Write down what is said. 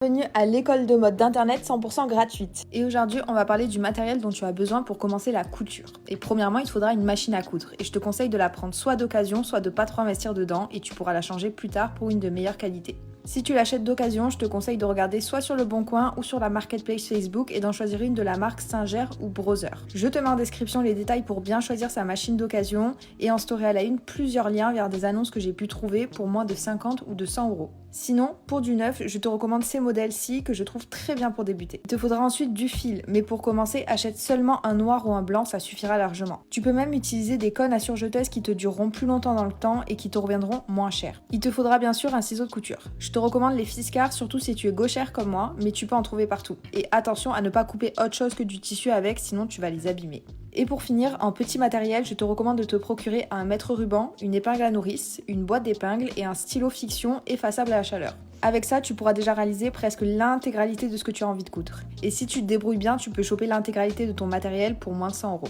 Bienvenue à l'école de mode d'internet 100% gratuite. Et aujourd'hui, on va parler du matériel dont tu as besoin pour commencer la couture. Et premièrement, il te faudra une machine à coudre. Et je te conseille de la prendre soit d'occasion, soit de pas trop investir dedans et tu pourras la changer plus tard pour une de meilleure qualité. Si tu l'achètes d'occasion, je te conseille de regarder soit sur le Bon Coin ou sur la marketplace Facebook et d'en choisir une de la marque Singer ou Brother. Je te mets en description les détails pour bien choisir sa machine d'occasion et en story à la une plusieurs liens vers des annonces que j'ai pu trouver pour moins de 50 ou de 100 euros. Sinon, pour du neuf, je te recommande ces modèles-ci que je trouve très bien pour débuter. Il te faudra ensuite du fil, mais pour commencer, achète seulement un noir ou un blanc, ça suffira largement. Tu peux même utiliser des cônes à surjeteuses qui te dureront plus longtemps dans le temps et qui te reviendront moins cher. Il te faudra bien sûr un ciseau de couture. Je te recommande les Fiskars, surtout si tu es gauchère comme moi, mais tu peux en trouver partout. Et attention à ne pas couper autre chose que du tissu avec, sinon tu vas les abîmer. Et pour finir, en petit matériel, je te recommande de te procurer un mètre ruban, une épingle à nourrice, une boîte d'épingles et un stylo fiction effaçable à la chaleur. Avec ça, tu pourras déjà réaliser presque l'intégralité de ce que tu as envie de coudre. Et si tu te débrouilles bien, tu peux choper l'intégralité de ton matériel pour moins de 100 euros.